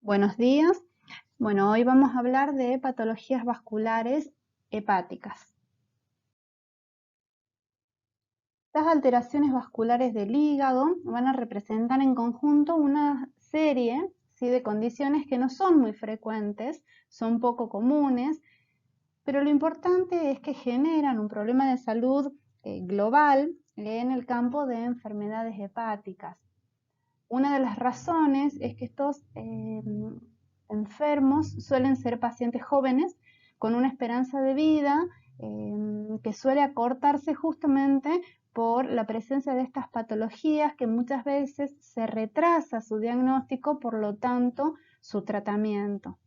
Buenos días. Bueno, hoy vamos a hablar de patologías vasculares hepáticas. Las alteraciones vasculares del hígado van a representar en conjunto una serie de condiciones que no son muy frecuentes, son poco comunes, pero lo importante es que generan un problema de salud global en el campo de enfermedades hepáticas. Una de las razones es que estos enfermos suelen ser pacientes jóvenes con una esperanza de vida que suele acortarse justamente por la presencia de estas patologías, que muchas veces se retrasa su diagnóstico, por lo tanto su tratamiento.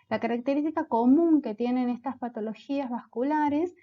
La característica común que tienen estas patologías vasculares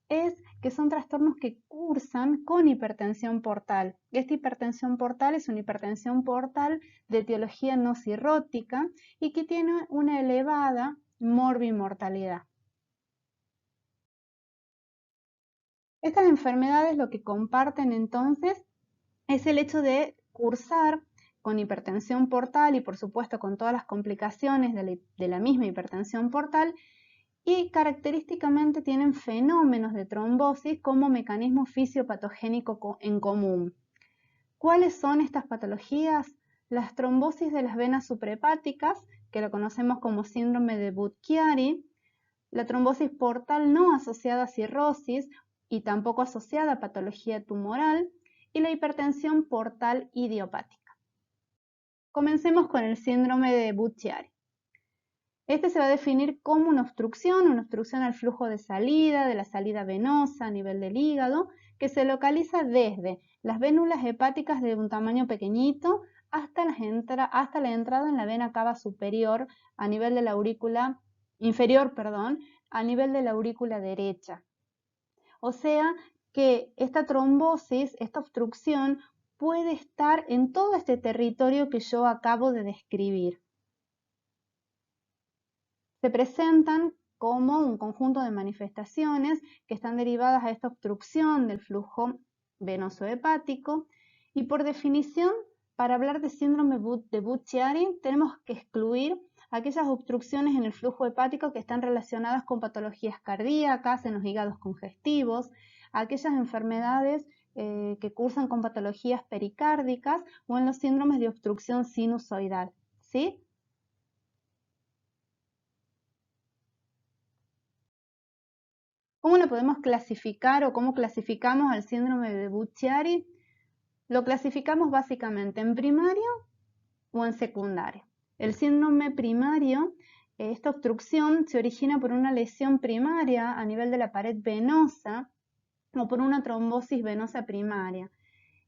es que son trastornos que cursan con hipertensión portal. Esta hipertensión portal es una hipertensión portal de etiología no cirrótica y que tiene una elevada morbimortalidad. Estas enfermedades lo que comparten entonces es el hecho de cursar con hipertensión portal y por supuesto con todas las complicaciones de la misma hipertensión portal, y característicamente tienen fenómenos de trombosis como mecanismo fisiopatogénico en común. ¿Cuáles son estas patologías? Las trombosis de las venas suprahepáticas, que lo conocemos como síndrome de Budd-Chiari, la trombosis portal no asociada a cirrosis y tampoco asociada a patología tumoral, y la hipertensión portal idiopática. Comencemos con el síndrome de Budd-Chiari. Este se va a definir como una obstrucción al flujo de la salida venosa a nivel del hígado, que se localiza desde las vénulas hepáticas de un tamaño pequeñito hasta la entrada en la vena cava superior a nivel de la aurícula inferior, a nivel de la aurícula derecha. O sea que esta trombosis, esta obstrucción, puede estar en todo este territorio que yo acabo de describir. Se presentan como un conjunto de manifestaciones que están derivadas a esta obstrucción del flujo venoso hepático, y por definición, para hablar de síndrome de Budd-Chiari, tenemos que excluir aquellas obstrucciones en el flujo hepático que están relacionadas con patologías cardíacas, en los hígados congestivos, aquellas enfermedades que cursan con patologías pericárdicas o en los síndromes de obstrucción sinusoidal, ¿sí? ¿Cómo lo podemos clasificar o cómo clasificamos al síndrome de Budd-Chiari? Lo clasificamos básicamente en primario o en secundario. El síndrome primario, esta obstrucción se origina por una lesión primaria a nivel de la pared venosa o por una trombosis venosa primaria.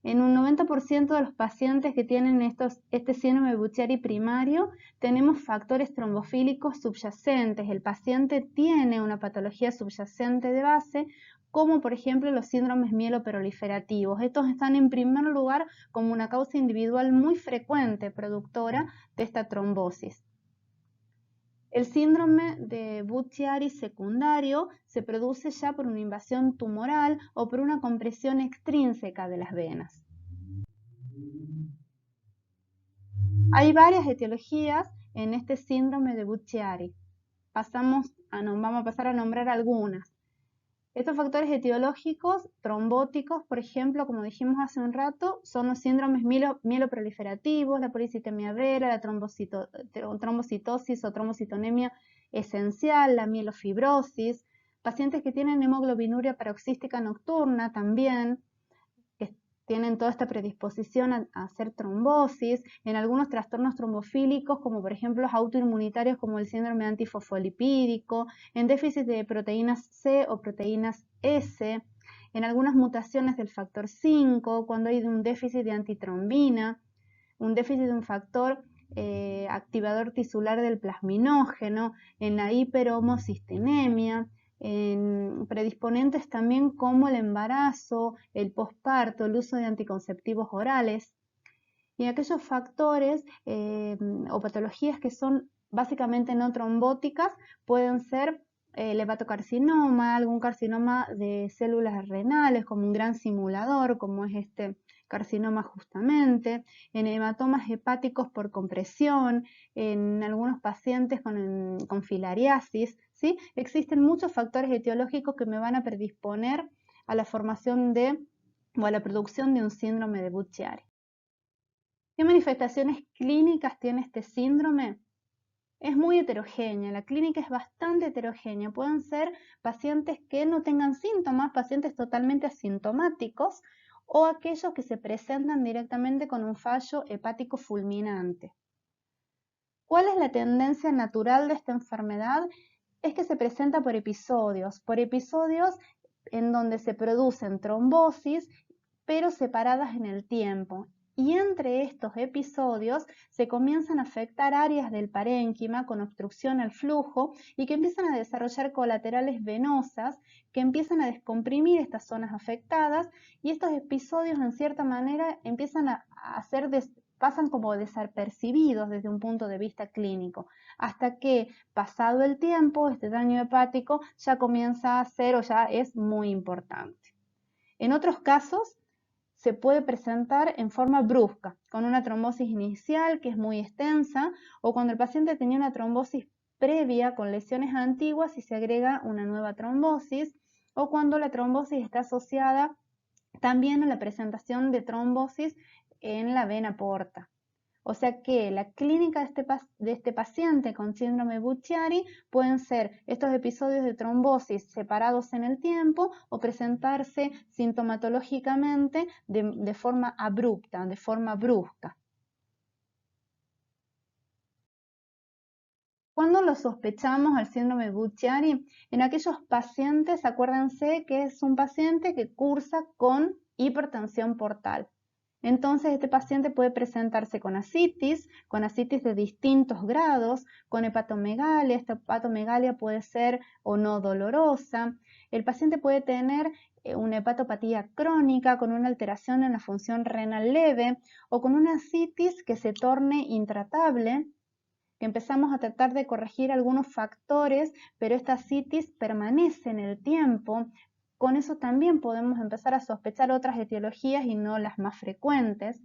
En un 90% de los pacientes que tienen este síndrome de Budd-Chiari primario, tenemos factores trombofílicos subyacentes. El paciente tiene una patología subyacente de base, como por ejemplo los síndromes mieloproliferativos. Estos están en primer lugar como una causa individual muy frecuente productora de esta trombosis. El síndrome de Budd-Chiari secundario se produce ya por una invasión tumoral o por una compresión extrínseca de las venas. Hay varias etiologías en este síndrome de Budd-Chiari. Vamos a pasar a nombrar algunas. Estos factores etiológicos trombóticos, por ejemplo, como dijimos hace un rato, son los síndromes mieloproliferativos, la policitemia vera, la trombocitosis o trombocitonemia esencial, la mielofibrosis, pacientes que tienen hemoglobinuria paroxística nocturna también, que tienen toda esta predisposición a hacer trombosis, en algunos trastornos trombofílicos, como por ejemplo los autoinmunitarios como el síndrome antifosfolipídico, en déficit de proteínas C o proteínas S, en algunas mutaciones del factor 5, cuando hay un déficit de antitrombina, un déficit de un factor activador tisular del plasminógeno, en la hiperhomocistenemia, en predisponentes también como el embarazo, el posparto, el uso de anticonceptivos orales, y aquellos factores o patologías que son básicamente no trombóticas pueden ser el hepatocarcinoma, algún carcinoma de células renales como un gran simulador, como es este carcinoma justamente, en hematomas hepáticos por compresión, en algunos pacientes con filariasis, ¿sí? Existen muchos factores etiológicos que me van a predisponer a la formación o a la producción de un síndrome de Budd-Chiari. ¿Qué manifestaciones clínicas tiene este síndrome? Es muy heterogénea, la clínica es bastante heterogénea. Pueden ser pacientes que no tengan síntomas, pacientes totalmente asintomáticos o aquellos que se presentan directamente con un fallo hepático fulminante. ¿Cuál es la tendencia natural de esta enfermedad? Es que se presenta por episodios en donde se producen trombosis, pero separadas en el tiempo. Y entre estos episodios se comienzan a afectar áreas del parénquima con obstrucción al flujo y que empiezan a desarrollar colaterales venosas que empiezan a descomprimir estas zonas afectadas, y estos episodios en cierta manera empiezan pasan como desapercibidos desde un punto de vista clínico, hasta que pasado el tiempo este daño hepático ya comienza a ser o ya es muy importante. En otros casos se puede presentar en forma brusca, con una trombosis inicial que es muy extensa, o cuando el paciente tenía una trombosis previa con lesiones antiguas y se agrega una nueva trombosis, o cuando la trombosis está asociada también a la presentación de trombosis en la vena porta. O sea que la clínica de este paciente con síndrome Budd-Chiari pueden ser estos episodios de trombosis separados en el tiempo o presentarse sintomatológicamente de forma abrupta, de forma brusca. ¿Cuándo lo sospechamos al síndrome Budd-Chiari? En aquellos pacientes, acuérdense que es un paciente que cursa con hipertensión portal. Entonces este paciente puede presentarse con ascitis de distintos grados, con hepatomegalia. Esta hepatomegalia puede ser o no dolorosa. El paciente puede tener una hepatopatía crónica con una alteración en la función renal leve o con una ascitis que se torne intratable, que empezamos a tratar de corregir algunos factores, pero esta ascitis permanece en el tiempo. Con eso también podemos empezar a sospechar otras etiologías y no las más frecuentes.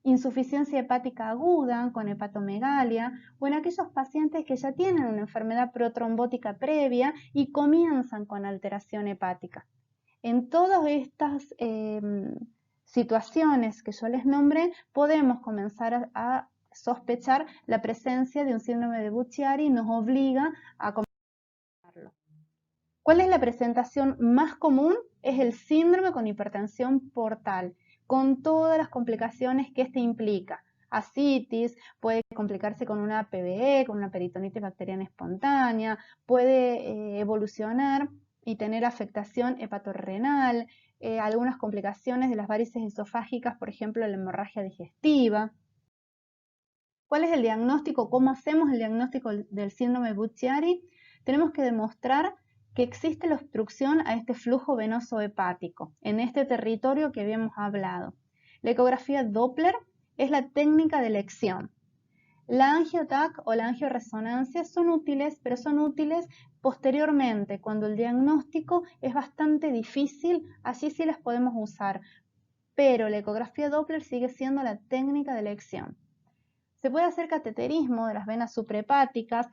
Insuficiencia hepática aguda con hepatomegalia, o en aquellos pacientes que ya tienen una enfermedad protrombótica previa y comienzan con alteración hepática. En todas estas situaciones que yo les nombré, podemos comenzar a sospechar la presencia de un síndrome de Budd-Chiari y nos obliga a comenzarlo. ¿Cuál es la presentación más común? Es el síndrome con hipertensión portal, con todas las complicaciones que este implica. Ascitis, puede complicarse con una PBE, con una peritonitis bacteriana espontánea, puede evolucionar y tener afectación hepatorrenal, algunas complicaciones de las varices esofágicas, por ejemplo, la hemorragia digestiva. ¿Cuál es el diagnóstico? ¿Cómo hacemos el diagnóstico del síndrome Budd-Chiari? Tenemos que demostrar que existe la obstrucción a este flujo venoso hepático en este territorio que habíamos hablado. La ecografía Doppler es la técnica de elección. La angioTAC o la angioresonancia son útiles, pero son útiles posteriormente, cuando el diagnóstico es bastante difícil. Allí sí las podemos usar, pero la ecografía Doppler sigue siendo la técnica de elección. Se puede hacer cateterismo de las venas suprahepáticas.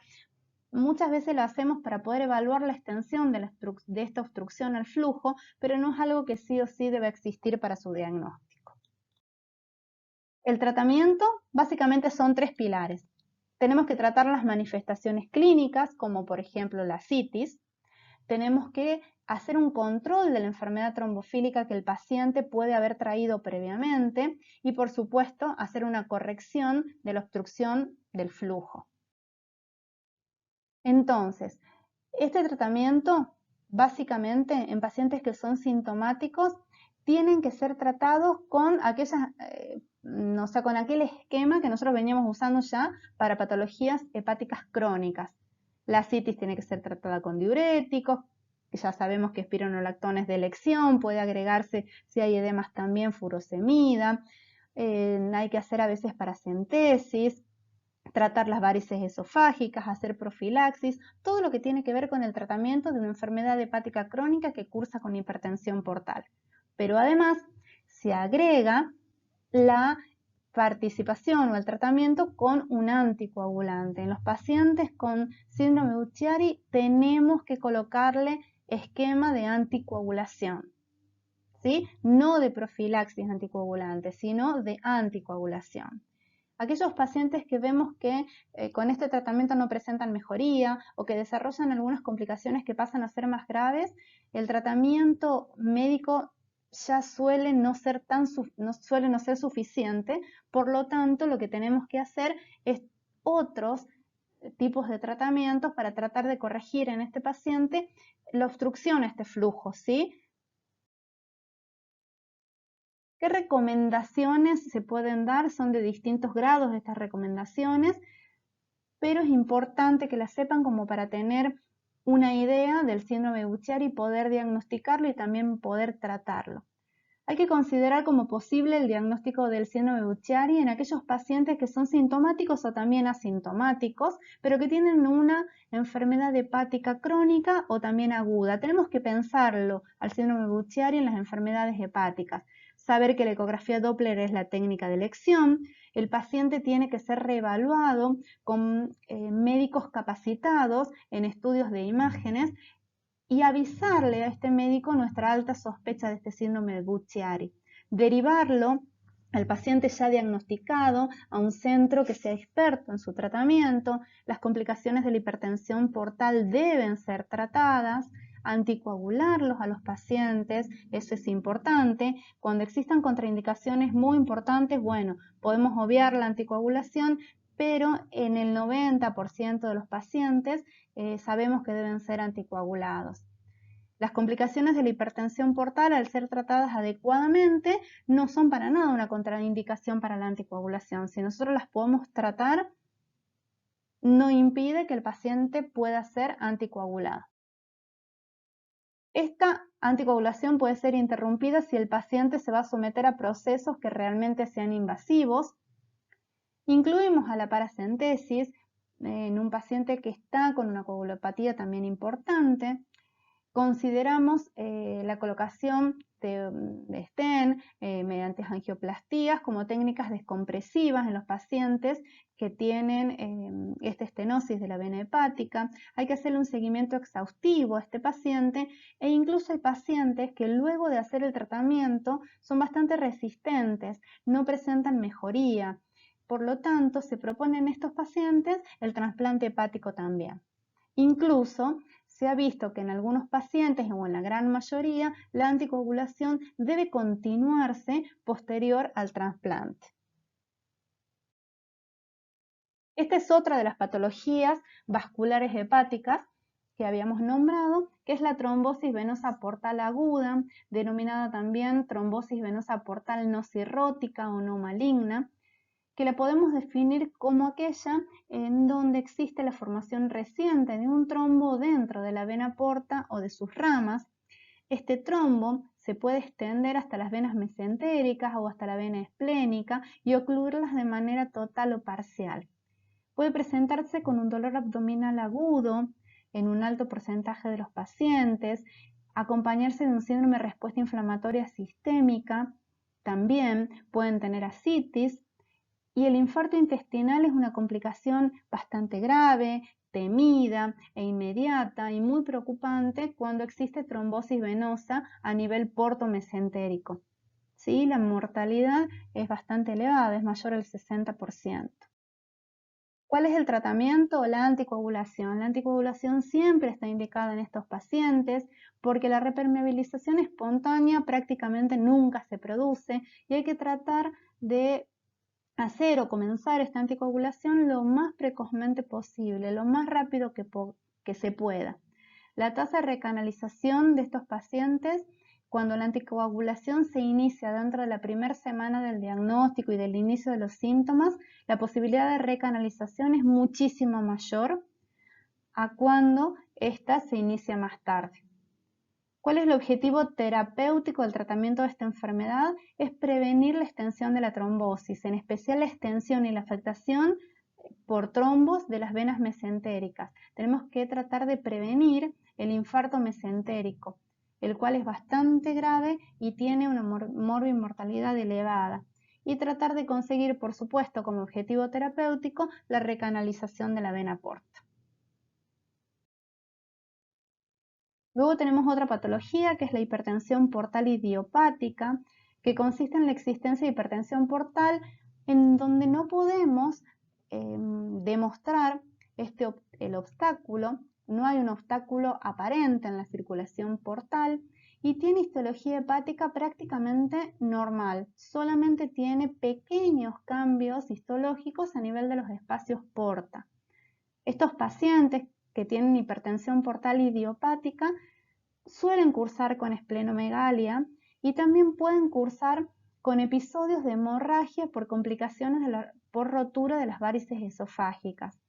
Muchas veces lo hacemos para poder evaluar la extensión de esta obstrucción al flujo, pero no es algo que sí o sí debe existir para su diagnóstico. El tratamiento básicamente son 3 pilares. Tenemos que tratar las manifestaciones clínicas, como por ejemplo la ascitis. Tenemos que hacer un control de la enfermedad trombofílica que el paciente puede haber traído previamente y, por supuesto, hacer una corrección de la obstrucción del flujo. Entonces, este tratamiento, básicamente, en pacientes que son sintomáticos, tienen que ser tratados con con aquel esquema que nosotros veníamos usando ya para patologías hepáticas crónicas. La ascitis tiene que ser tratada con diuréticos, que ya sabemos que espironolactona es de elección, puede agregarse, si hay edemas también, furosemida. Hay que hacer a veces paracentesis, tratar las varices esofágicas, hacer profilaxis, todo lo que tiene que ver con el tratamiento de una enfermedad hepática crónica que cursa con hipertensión portal. Pero además, se agrega la participación o el tratamiento con un anticoagulante. En los pacientes con síndrome de Buchiari tenemos que colocarle esquema de anticoagulación, ¿sí? No de profilaxis anticoagulante, sino de anticoagulación. Aquellos pacientes que vemos que con este tratamiento no presentan mejoría o que desarrollan algunas complicaciones que pasan a ser más graves, el tratamiento médico ya suele no ser suficiente, por lo tanto lo que tenemos que hacer es otros tipos de tratamientos para tratar de corregir en este paciente la obstrucción a este flujo, ¿sí? ¿Qué recomendaciones se pueden dar? Son de distintos grados estas recomendaciones, pero es importante que las sepan como para tener una idea del síndrome de Buchiari y poder diagnosticarlo y también poder tratarlo. Hay que considerar como posible el diagnóstico del síndrome de Buchiari en aquellos pacientes que son sintomáticos o también asintomáticos, pero que tienen una enfermedad hepática crónica o también aguda. Tenemos que pensarlo al síndrome de Buchiari en las enfermedades hepáticas. Saber que la ecografía Doppler es la técnica de elección. El paciente tiene que ser reevaluado con médicos capacitados en estudios de imágenes y avisarle a este médico nuestra alta sospecha de este síndrome de Buchiari. Derivarlo al paciente ya diagnosticado a un centro que sea experto en su tratamiento. Las complicaciones de la hipertensión portal deben ser tratadas. Anticoagularlos a los pacientes, eso es importante. Cuando existan contraindicaciones muy importantes, bueno, podemos obviar la anticoagulación, pero en el 90% de los pacientes sabemos que deben ser anticoagulados. Las complicaciones de la hipertensión portal, al ser tratadas adecuadamente, no son para nada una contraindicación para la anticoagulación. Si nosotros las podemos tratar, no impide que el paciente pueda ser anticoagulado. Esta anticoagulación puede ser interrumpida si el paciente se va a someter a procesos que realmente sean invasivos. Incluimos a la paracentesis en un paciente que está con una coagulopatía también importante. Consideramos la colocación de stent mediante angioplastías como técnicas descompresivas en los pacientes que tienen esta estenosis de la vena hepática. Hay que hacerle un seguimiento exhaustivo a este paciente e incluso hay pacientes que luego de hacer el tratamiento son bastante resistentes, no presentan mejoría. Por lo tanto, se propone en estos pacientes el trasplante hepático también. Incluso se ha visto que en algunos pacientes o en la gran mayoría la anticoagulación debe continuarse posterior al trasplante. Esta es otra de las patologías vasculares hepáticas que habíamos nombrado, que es la trombosis venosa portal aguda, denominada también trombosis venosa portal no cirrótica o no maligna, que la podemos definir como aquella en donde existe la formación reciente de un trombo dentro de la vena porta o de sus ramas. Este trombo se puede extender hasta las venas mesentéricas o hasta la vena esplénica y ocluirlas de manera total o parcial. Puede presentarse con un dolor abdominal agudo en un alto porcentaje de los pacientes, acompañarse de un síndrome de respuesta inflamatoria sistémica, también pueden tener ascitis. Y el infarto intestinal es una complicación bastante grave, temida e inmediata y muy preocupante cuando existe trombosis venosa a nivel portomesentérico. ¿Sí? La mortalidad es bastante elevada, es mayor al 60%. ¿Cuál es el tratamiento? La anticoagulación. La anticoagulación siempre está indicada en estos pacientes porque la repermeabilización espontánea prácticamente nunca se produce y hay que tratar de hacer o comenzar esta anticoagulación lo más precozmente posible, lo más rápido que se pueda. La tasa de recanalización de estos pacientes, cuando la anticoagulación se inicia dentro de la primera semana del diagnóstico y del inicio de los síntomas, la posibilidad de recanalización es muchísimo mayor a cuando esta se inicia más tarde. ¿Cuál es el objetivo terapéutico del tratamiento de esta enfermedad? Es prevenir la extensión de la trombosis, en especial la extensión y la afectación por trombos de las venas mesentéricas. Tenemos que tratar de prevenir el infarto mesentérico. el cual es bastante grave y tiene una morbimortalidad elevada. Y tratar de conseguir, por supuesto, como objetivo terapéutico, la recanalización de la vena porta. Luego tenemos otra patología que es la hipertensión portal idiopática, que consiste en la existencia de hipertensión portal en donde no podemos demostrar el obstáculo, no hay un obstáculo aparente en la circulación portal y tiene histología hepática prácticamente normal, solamente tiene pequeños cambios histológicos a nivel de los espacios porta. Estos pacientes que tienen hipertensión portal idiopática suelen cursar con esplenomegalia y también pueden cursar con episodios de hemorragia por complicaciones por rotura de las varices esofágicas.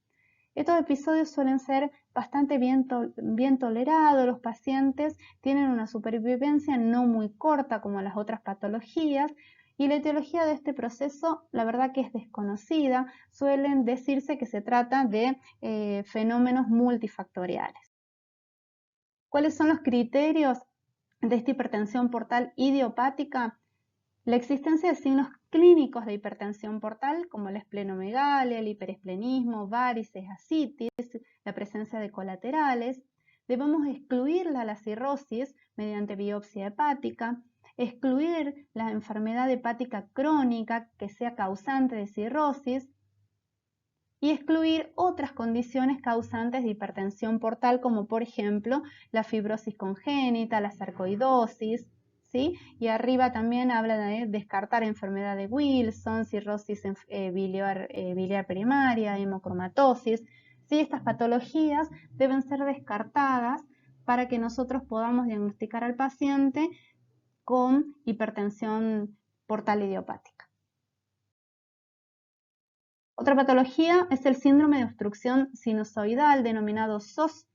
Estos episodios suelen ser bastante bien tolerados, los pacientes tienen una supervivencia no muy corta como las otras patologías y la etiología de este proceso la verdad que es desconocida, suelen decirse que se trata de fenómenos multifactoriales. ¿Cuáles son los criterios de esta hipertensión portal idiopática? La existencia de signos clínicos de hipertensión portal como la esplenomegalia, el hiperesplenismo, varices, ascitis, la presencia de colaterales. Debemos excluir la cirrosis mediante biopsia hepática, excluir la enfermedad hepática crónica que sea causante de cirrosis y excluir otras condiciones causantes de hipertensión portal como por ejemplo la fibrosis congénita, la sarcoidosis, ¿sí? Y arriba también habla de descartar enfermedad de Wilson, cirrosis biliar primaria, hemocromatosis. ¿Sí? Estas patologías deben ser descartadas para que nosotros podamos diagnosticar al paciente con hipertensión portal idiopática. Otra patología es el síndrome de obstrucción sinusoidal, denominado SOS.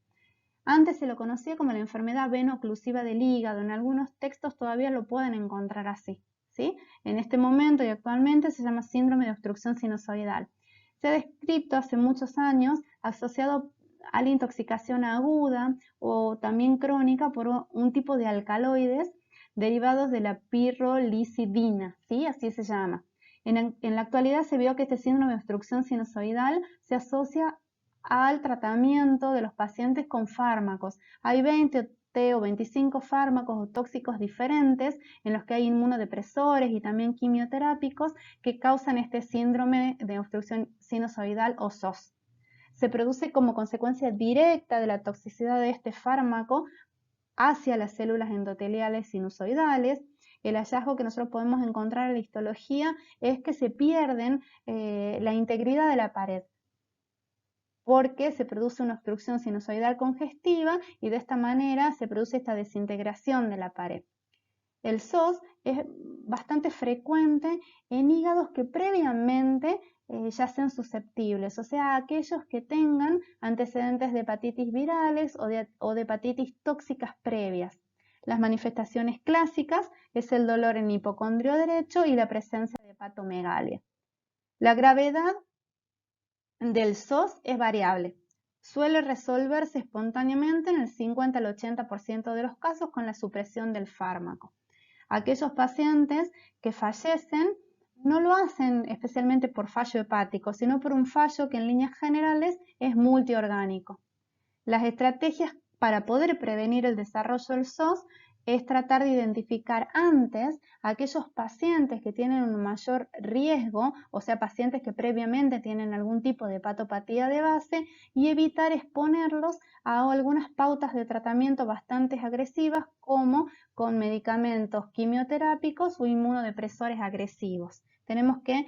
Antes se lo conocía como la enfermedad veno-oclusiva del hígado. En algunos textos todavía lo pueden encontrar así, ¿sí? En este momento y actualmente se llama síndrome de obstrucción sinusoidal. Se ha descrito hace muchos años asociado a la intoxicación aguda o también crónica por un tipo de alcaloides derivados de la pirrolisidina, ¿sí? Así se llama. En la actualidad se vio que este síndrome de obstrucción sinusoidal se asocia al tratamiento de los pacientes con fármacos. Hay 20 o 25 fármacos o tóxicos diferentes en los que hay inmunodepresores y también quimioterápicos que causan este síndrome de obstrucción sinusoidal o SOS. Se produce como consecuencia directa de la toxicidad de este fármaco hacia las células endoteliales sinusoidales. El hallazgo que nosotros podemos encontrar en la histología es que se pierden la integridad de la pared porque se produce una obstrucción sinusoidal congestiva y de esta manera se produce esta desintegración de la pared. El SOS es bastante frecuente en hígados que previamente ya sean susceptibles, o sea, aquellos que tengan antecedentes de hepatitis virales o de hepatitis tóxicas previas. Las manifestaciones clásicas es el dolor en hipocondrio derecho y la presencia de hepatomegalia. La gravedad del SOS es variable. Suele resolverse espontáneamente en el 50 al 80% de los casos con la supresión del fármaco. Aquellos pacientes que fallecen no lo hacen especialmente por fallo hepático, sino por un fallo que en líneas generales es multiorgánico. Las estrategias para poder prevenir el desarrollo del SOS es tratar de identificar antes a aquellos pacientes que tienen un mayor riesgo, o sea, pacientes que previamente tienen algún tipo de hepatopatía de base y evitar exponerlos a algunas pautas de tratamiento bastante agresivas como con medicamentos quimioterápicos o inmunodepresores agresivos. Tenemos que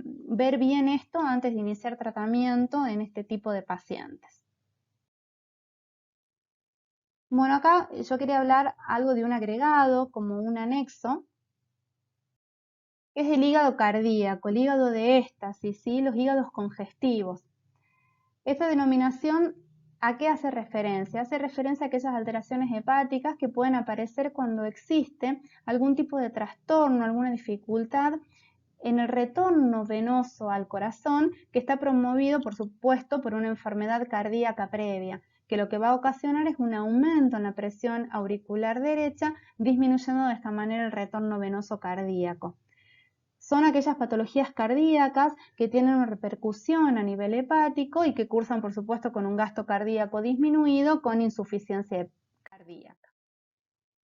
ver bien esto antes de iniciar tratamiento en este tipo de pacientes. Bueno, acá yo quería hablar algo de un agregado, como un anexo, que es el hígado cardíaco, el hígado de éstasis, ¿sí? Los hígados congestivos. Esta denominación, ¿a qué hace referencia? Hace referencia a aquellas alteraciones hepáticas que pueden aparecer cuando existe algún tipo de trastorno, alguna dificultad en el retorno venoso al corazón que está promovido, por supuesto, por una enfermedad cardíaca previa. que lo que va a ocasionar es un aumento en la presión auricular derecha, disminuyendo de esta manera el retorno venoso cardíaco. Son aquellas patologías cardíacas que tienen una repercusión a nivel hepático y que cursan, por supuesto, con un gasto cardíaco disminuido con insuficiencia cardíaca.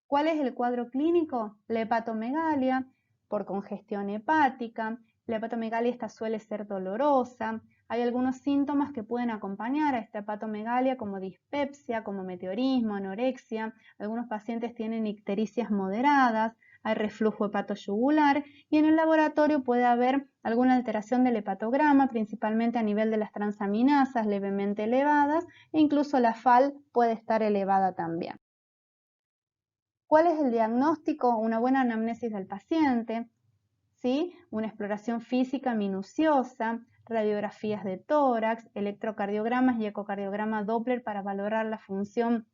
¿Cuál es el cuadro clínico? La hepatomegalia por congestión hepática. La hepatomegalia esta suele ser dolorosa. Hay algunos síntomas que pueden acompañar a esta hepatomegalia como dispepsia, como meteorismo, anorexia. Algunos pacientes tienen ictericias moderadas, hay reflujo hepatoyugular y en el laboratorio puede haber alguna alteración del hepatograma, principalmente a nivel de las transaminasas levemente elevadas e incluso la FAL puede estar elevada también. ¿Cuál es el diagnóstico? Una buena anamnesis del paciente, ¿sí? Una exploración física minuciosa, radiografías de tórax, electrocardiogramas y ecocardiograma Doppler para valorar la función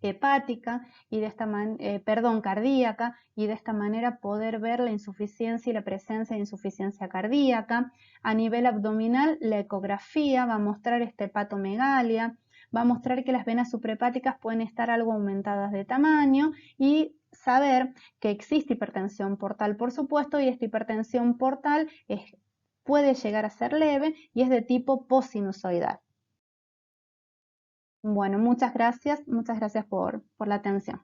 hepática y de esta cardíaca y de esta manera poder ver la insuficiencia y la presencia de insuficiencia cardíaca. A nivel abdominal, la ecografía va a mostrar esta hepatomegalia, va a mostrar que las venas suprahepáticas pueden estar algo aumentadas de tamaño y saber que existe hipertensión portal, por supuesto, y esta hipertensión portal puede llegar a ser leve y es de tipo postsinusoidal. Bueno, muchas gracias por la atención.